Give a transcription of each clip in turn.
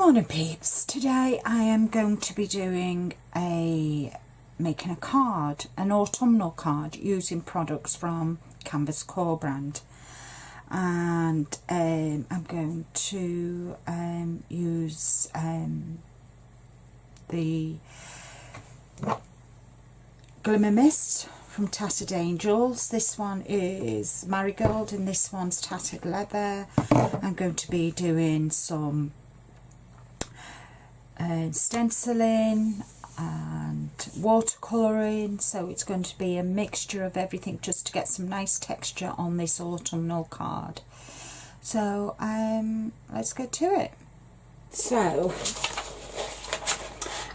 Morning peeps. Today I am going to be doing making a card, an autumnal card using products from Corp brand, and I'm going to use the Glimmer Mist from Tattered Angels. This one is marigold and this one's tattered leather. I'm going to be doing some stenciling and watercolouring, so it's going to be a mixture of everything just to get some nice texture on this autumnal card. So let's get to it. So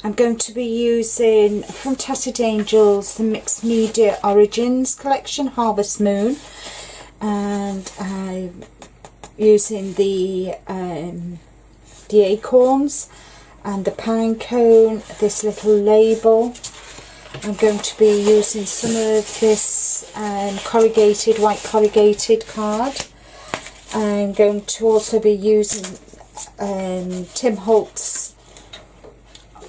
I'm going to be using from Tattered Angels the Mixed Media Origins collection, Harvest Moon, and I'm using the acorns and the pine cone, this little label. I'm going to be using some of this white corrugated card. I'm going to also be using Tim Holt's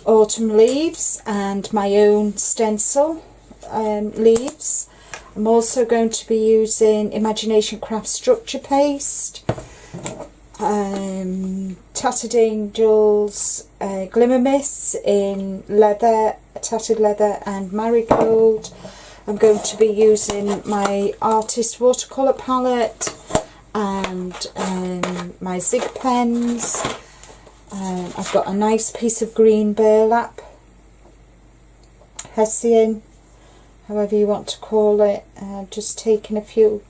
autumn leaves and my own stencil leaves. I'm also going to be using Imagination Craft structure paste, Tattered Angels Glimmer Mists in leather, tattered leather and marigold. I'm going to be using my artist watercolour palette and my zig pens. I've got a nice piece of green burlap, hessian, however you want to call it. Just taking a few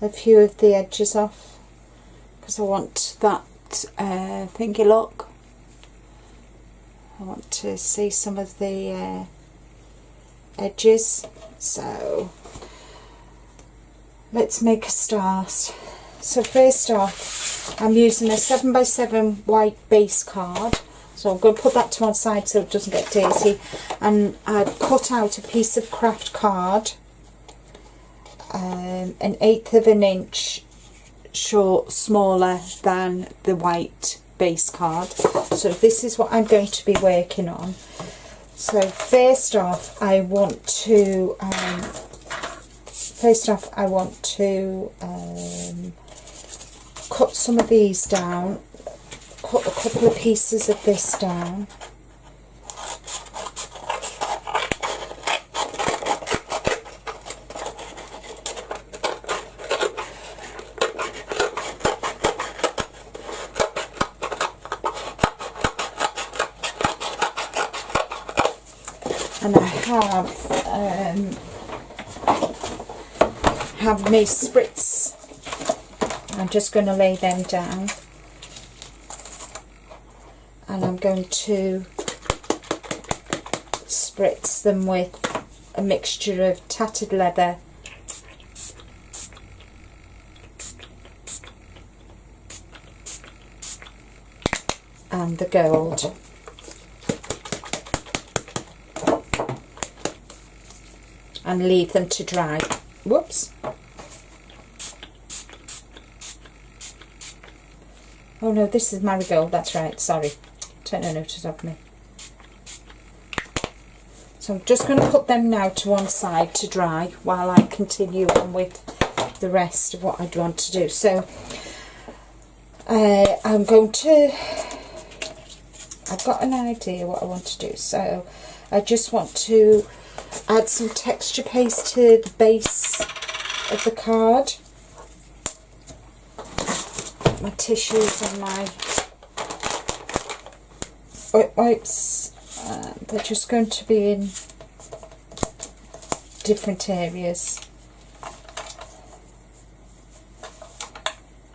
of the edges off, because I want that thingy look. I want to see some of the edges. So let's make a start. So first off, I'm using a 7x7 white base card. So I'm going to put that to one side so it doesn't get dirty. And I've cut out a piece of craft card, an 1/8 of an inch short, smaller than the white base card. So this is what I'm going to be working on. So first off I want to cut some of these down, cut a couple of pieces of this down. And I have my spritz. I'm just going to lay them down, and I'm going to spritz them with a mixture of tattered leather and the gold. And leave them to dry. Whoops. Oh no, this is marigold, that's right, sorry. Take no notice of me. So I'm just going to put them now to one side to dry while I continue on with the rest of what I'd want to do. So I've got an idea what I want to do. So I just want to add some texture paste to the base of the card. My tissues and my wipes, they're just going to be in different areas.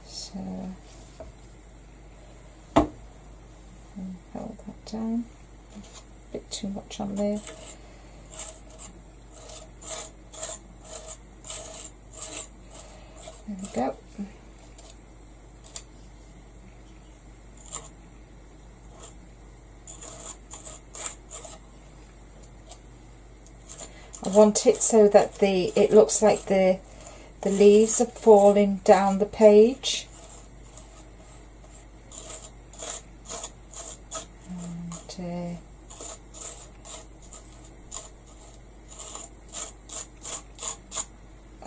So hold that down, a bit too much on there. There we go. I want it so that it looks like the leaves are falling down the page.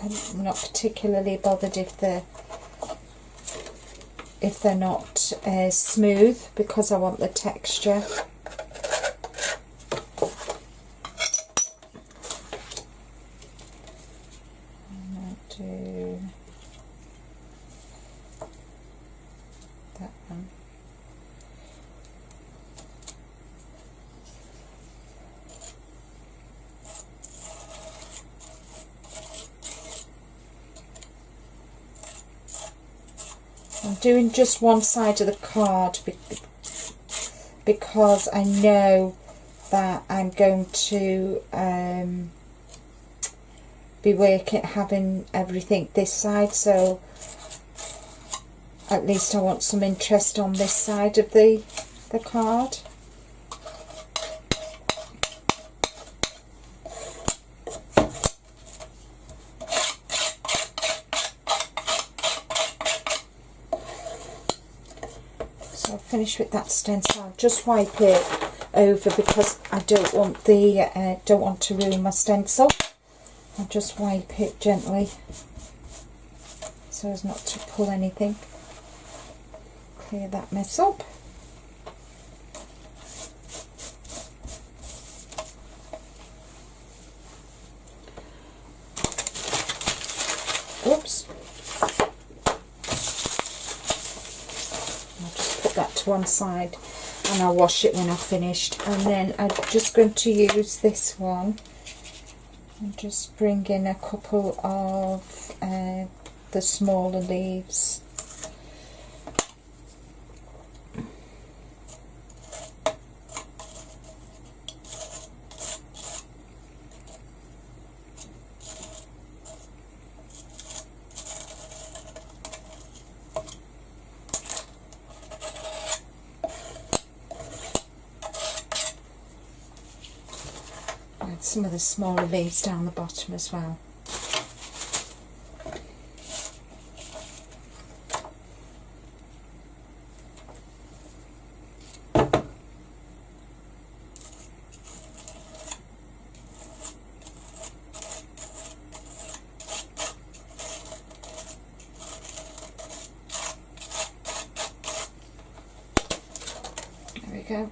I'm not particularly bothered if they're not smooth, because I want the texture. And I'll do that one. I'm doing just one side of the card because I know that I'm going to be having everything this side, so at least I want some interest on this side of the card. Finish with that stencil. I'll just wipe it over because I don't want to ruin my stencil. I'll just wipe it gently so as not to pull anything. Clear that mess up. Oops. That to one side, and I'll wash it when I've finished. And then I'm just going to use this one and just bring in a couple of the smaller leaves. Some of the smaller leaves down the bottom as well. There we go.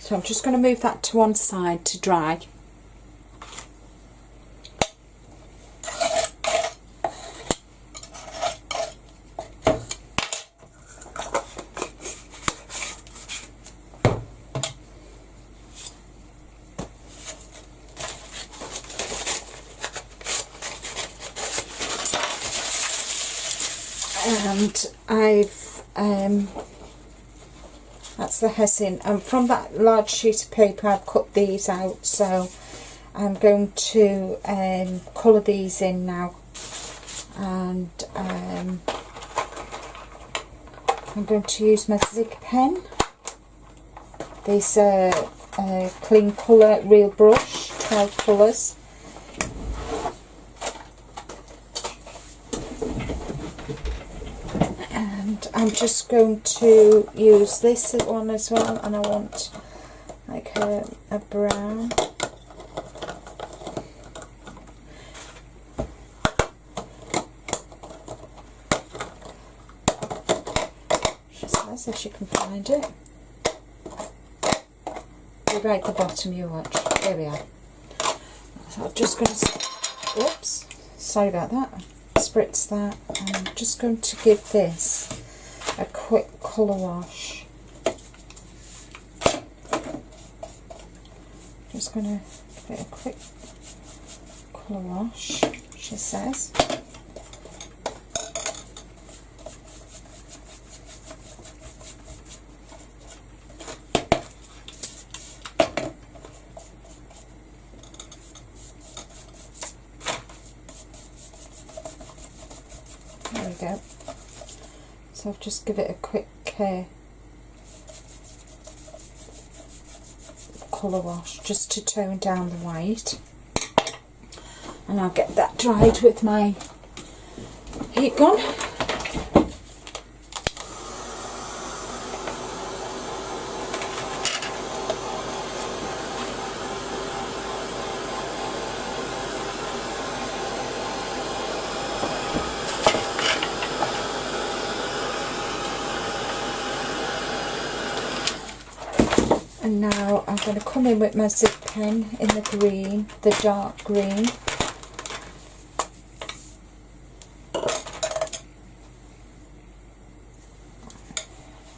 So I'm just going to move that to one side to dry. And that's the hessian, and from that large sheet of paper I've cut these out, so I'm going to colour these in now, and I'm going to use my Zig pen. These are Clean Colour Real Brush, 12 colours. I'm just going to use this one as well, and I want like a brown. She says, if she can find it. Be right at the bottom, you watch. There we are. So I'm just going to, oops, sorry about that. Spritz that. I'm just going to give this a quick colour wash. Just going to give it a quick colour wash, she says. There we go. So I'll just give it a quick colour wash just to tone down the white, and I'll get that dried with my heat gun. And now I'm going to come in with my zip pen in the green, the dark green.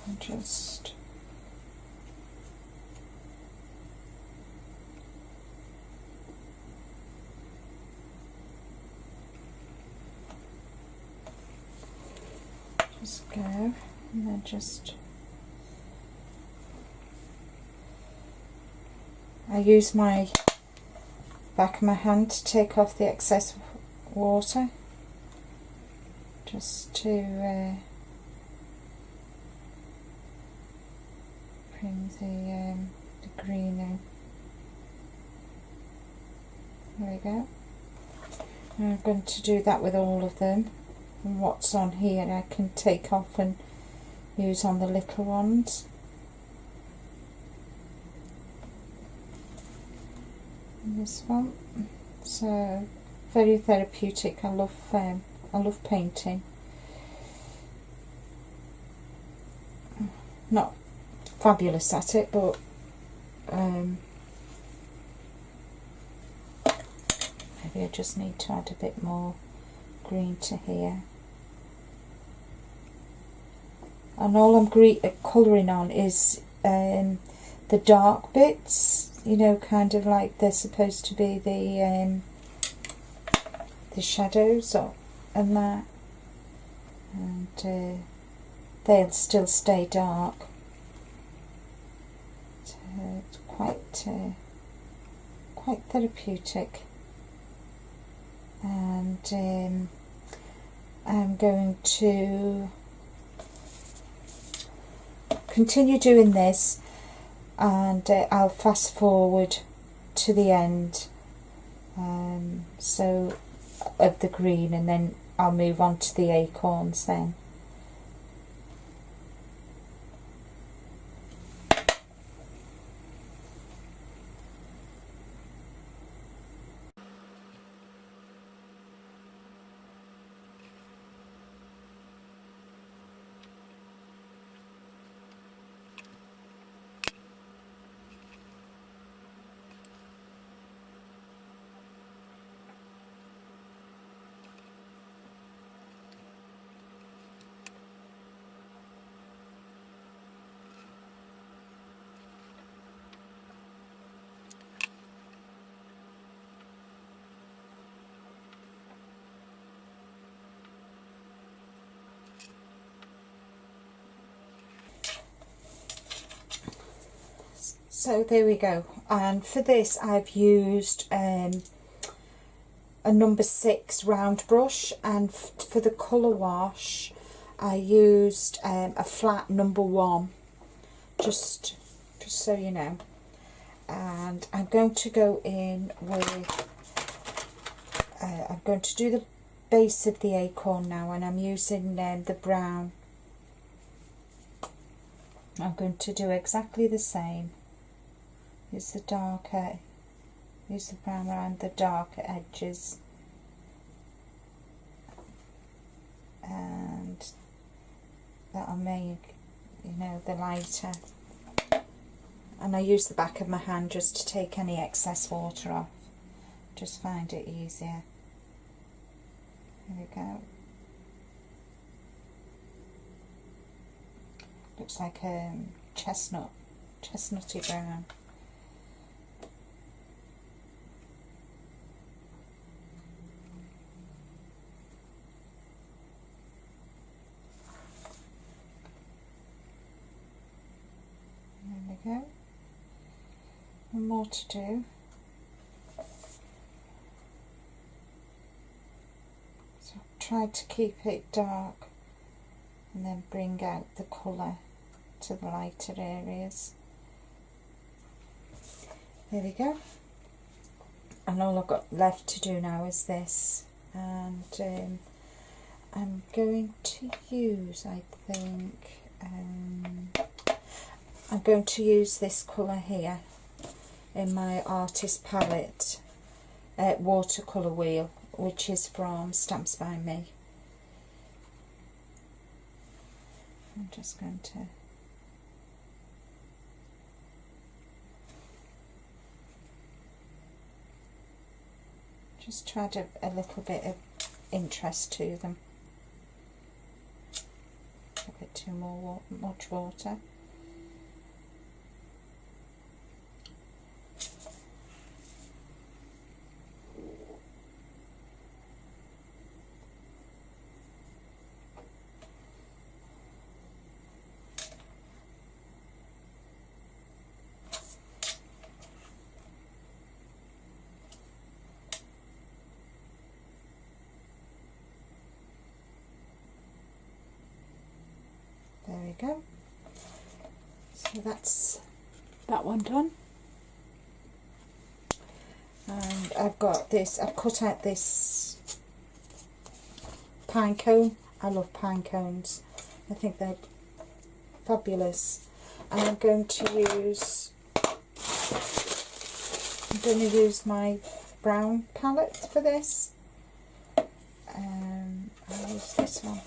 And just go, and then just I use my back of my hand to take off the excess water, just to bring the green in. There we go. And I'm going to do that with all of them, and what's on here I can take off and use on the little ones. And this one, so very therapeutic. I love painting. Not fabulous at it, but maybe I just need to add a bit more green to here. And all I'm colouring on is the dark bits, you know, kind of like they're supposed to be the shadows and that, and they'll still stay dark. So it's quite therapeutic. And I'm going to continue doing this, and I'll fast forward to the end, so of the green, and then I'll move on to the acorns then. So there we go, and for this I've used a number 6 round brush, and for the colour wash I used a flat number 1, just so you know. And I'm going to go in with I'm going to do the base of the acorn now, and I'm using the brown. I'm going to do exactly the same. Use the darker, use the brown around the darker edges, and that'll make, you know, the lighter. And I use the back of my hand just to take any excess water off. Just find it easier. There we go. Looks like a chestnutty brown. There we go. And more to do. So I've tried to keep it dark and then bring out the colour to the lighter areas. There we go. And all I've got left to do now is this, and I'm going to use, I think, I'm going to use this colour here in my artist palette, watercolour wheel, which is from Stamps by Me. I'm just going to just add a little bit of interest to them. A bit too much water. There we go. So that's that one done. And I've got this, I've cut out this pine cone. I love pine cones. I think they're fabulous. And I'm going to use my brown palette for this. I'll use this one.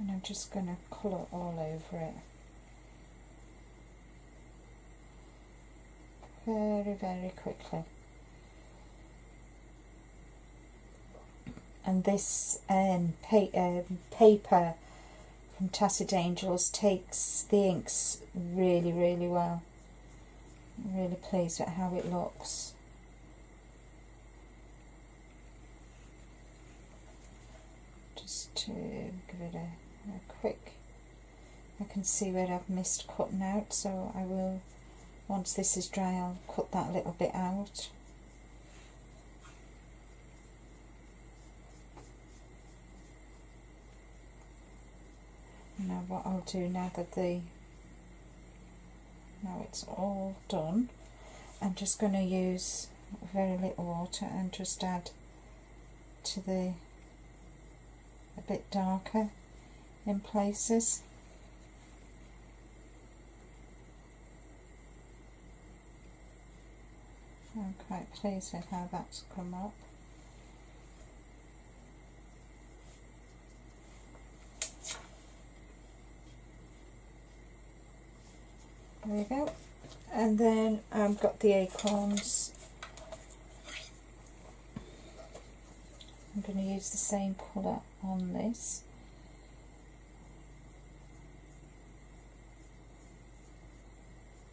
And I'm just going to colour all over it. Very, very quickly. And this paper from Tacit Angels takes the inks really, really well. I'm really pleased with how it looks. Just to give it a quick, I can see where I've missed cutting out, so I will, once this is dry, I'll cut that little bit out. Now what I'll do, now it's all done, I'm just going to use very little water and just add to a bit darker in places. I'm quite pleased with how that's come up. There we go. And then I've got the acorns. I'm going to use the same colour on this.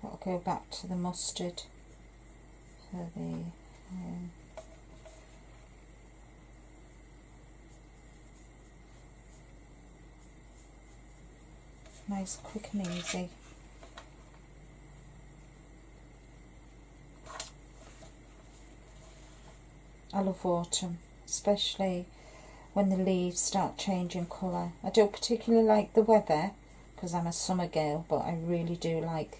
I'll go back to the mustard for the nice, quick and easy. I love autumn, especially when the leaves start changing colour. I don't particularly like the weather because I'm a summer girl, but I really do like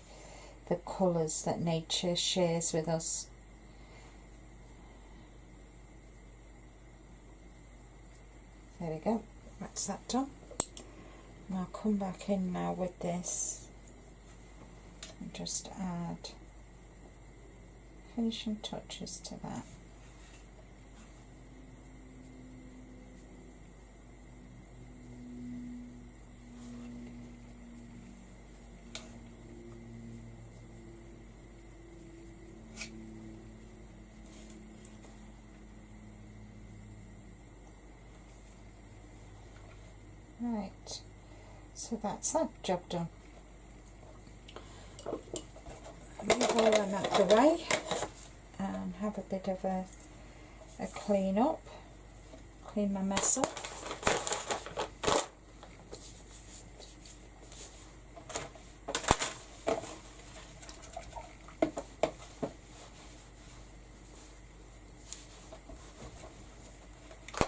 the colours that nature shares with us. There we go, that's that done. And I'll come back in now with this and just add finishing touches to that. Right, so that's that job done. Move all them out the way and have a bit of a clean up, clean my mess up.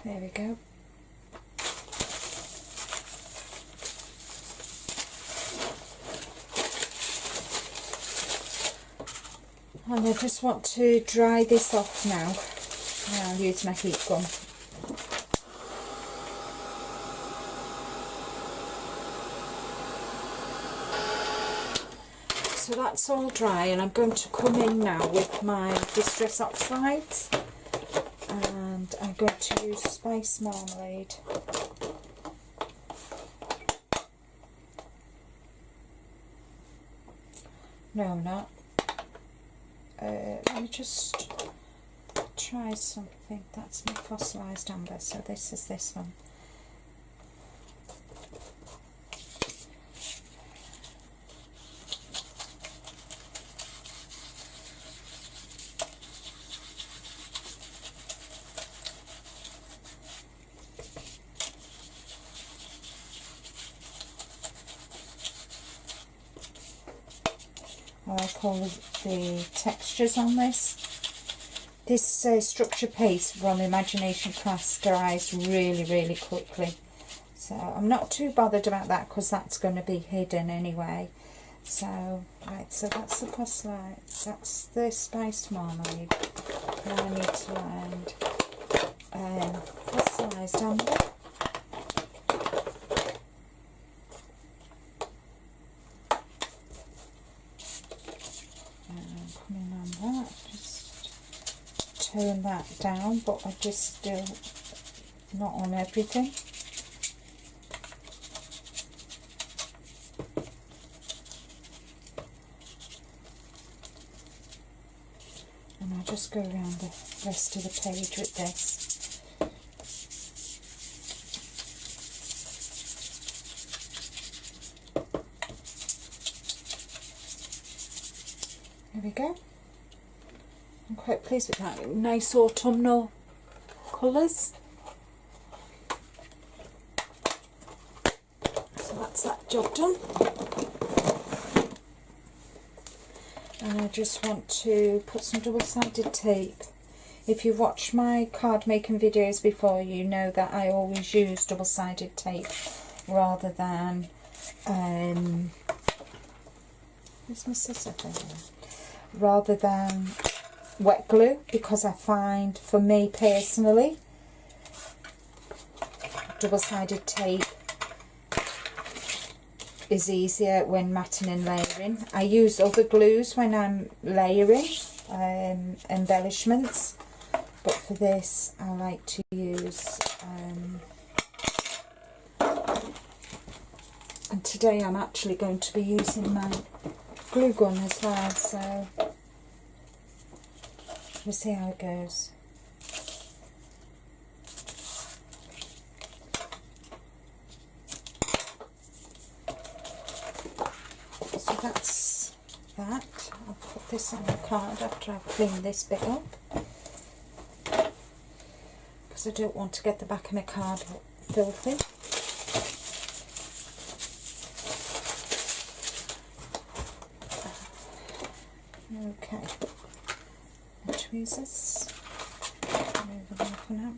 There we go. And I just want to dry this off now. And I'll use my heat gun. So that's all dry, and I'm going to come in now with my Distress Oxides, and I'm going to use Spice Marmalade. No, I'm not. Let me just try something. That's my fossilised amber, so this is this one. I like all the textures on this. This structure paste from Imagination Crafts dries really quickly. So I'm not too bothered about that because that's going to be hidden anyway. So, right, so that's the fossilized, that's the Spice Marmalade. Now I need to land fossilized amber. Coming on that, just tone that down, but I just still not on everything. And I'll just go around the rest of the page with this. There we go. I'm quite pleased with that. Nice autumnal colours. So that's that job done. And I just want to put some double-sided tape. If you've watched my card making videos before, you know that I always use double-sided tape rather than where's my scissor thing? Rather than wet glue, because I find, for me personally, double-sided tape is easier when matting and layering. I use other glues when I'm layering embellishments, but for this I like to use and today I'm actually going to be using my glue gun as well, so we'll see how it goes. So that's that. I'll put this on the card after I've cleaned this bit up, because I don't want to get the back of my card filthy. Okay, the tweezers, remove them for now.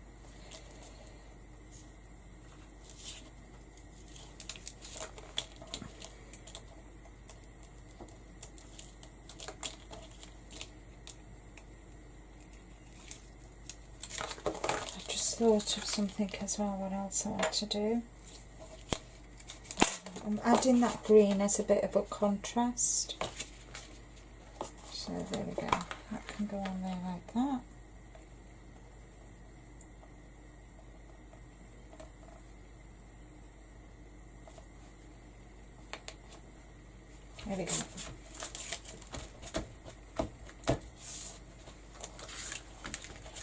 I just thought of something as well, what else I want to do. I'm adding that green as a bit of a contrast. So there we go, that can go on there like that. There we go.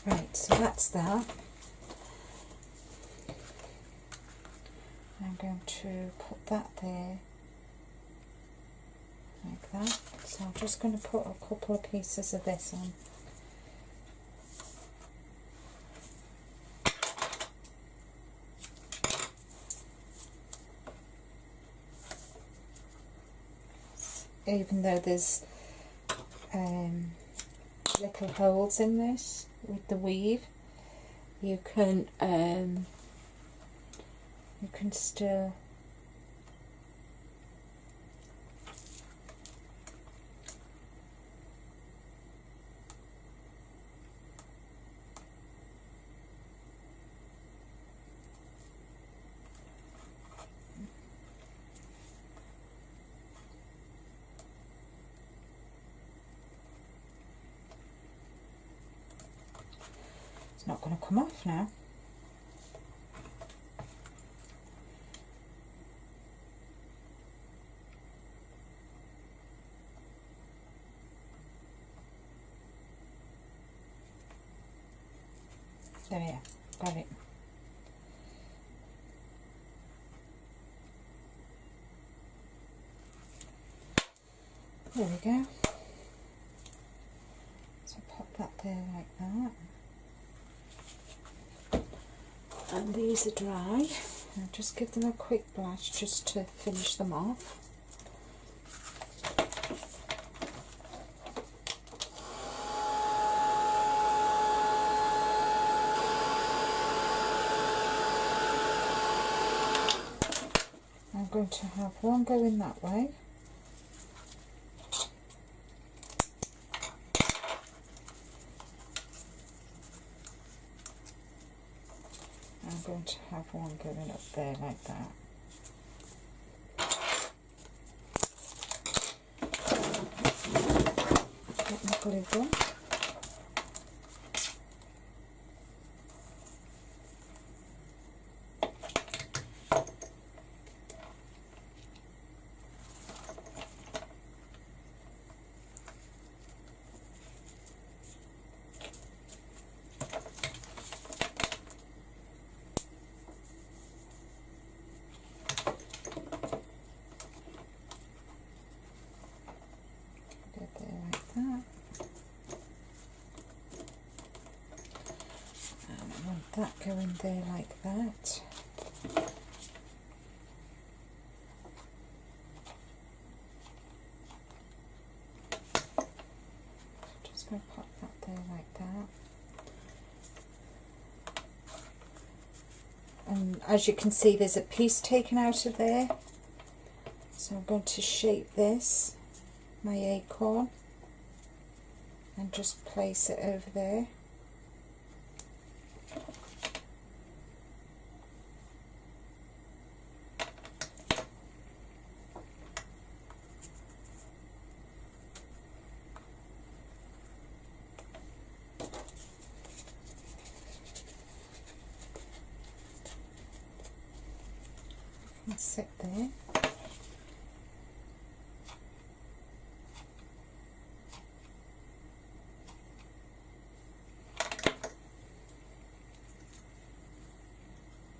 Right, so that's that. I'm going to put that there like that. So I'm just going to put a couple of pieces of this on. Even though there's little holes in this with the weave, you can still not going to come off now. There we are, got it. There we go. So pop that there like that. And these are dry. I'll just give them a quick blast just to finish them off. I'm going to have one going that way. I'm going to have one going up there like that. Get my glue gun. That going there like that. Just going to pop that there like that. And as you can see, there's a piece taken out of there. So I'm going to shape this, my acorn, and just place it over there. And sit there.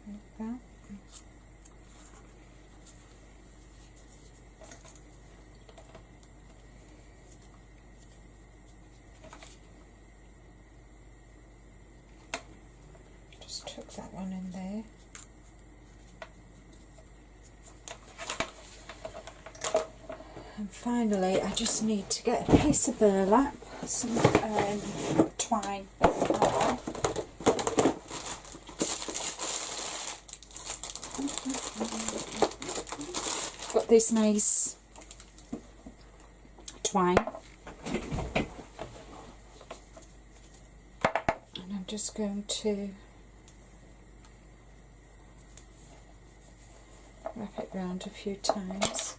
Like that. Just took that one in there. And finally, I just need to get a piece of burlap, some twine. Got this nice twine, and I'm just going to wrap it round a few times.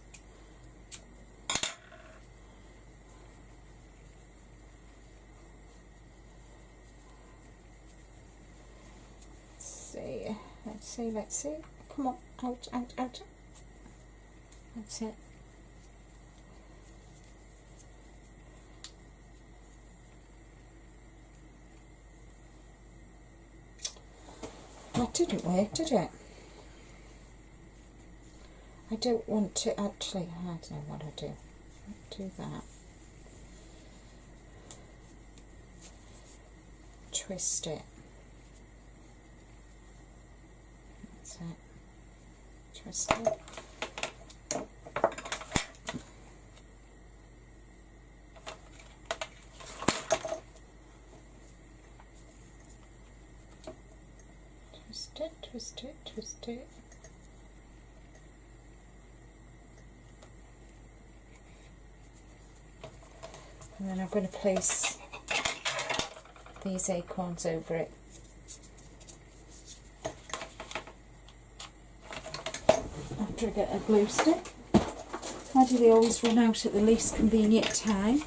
Let's see. Come on, out. That's it. That didn't work, did it? I don't want to actually, I don't know what I do. Do that. Twist it. That's it. Twist it. it, twist it, twist it. And then I'm going to place these acorns over it. After I get a glue stick. Why do they always run out at the least convenient time?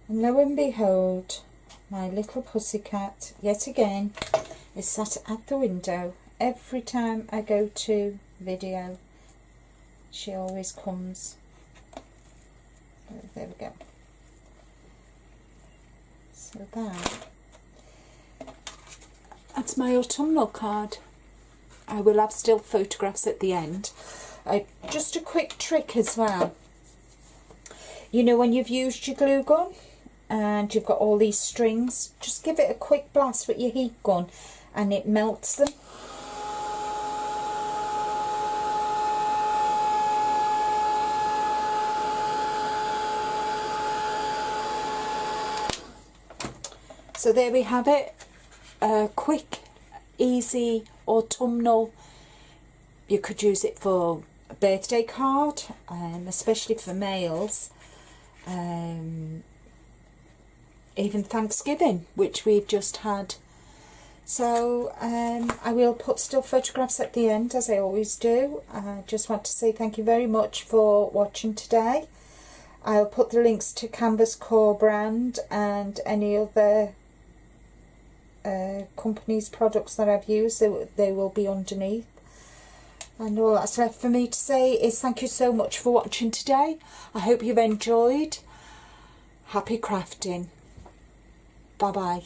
And lo and behold, my little pussycat, yet again, is sat at the window. Every time I go to video, she always comes. There we go. So that's my autumnal card. I will have still photographs at the end. Just a quick trick as well. You know, when you've used your glue gun and you've got all these strings, just give it a quick blast with your heat gun and it melts them. So there we have it, a quick, easy autumnal. You could use it for a birthday card, especially for males, even Thanksgiving, which we've just had. So I will put still photographs at the end, as I always do. I just want to say thank you very much for watching today. I'll put the links to Canvas Core brand and any other company's products that I've used. They will be underneath. And all that's left for me to say is thank you so much for watching today. I hope you've enjoyed. Happy crafting. Bye bye.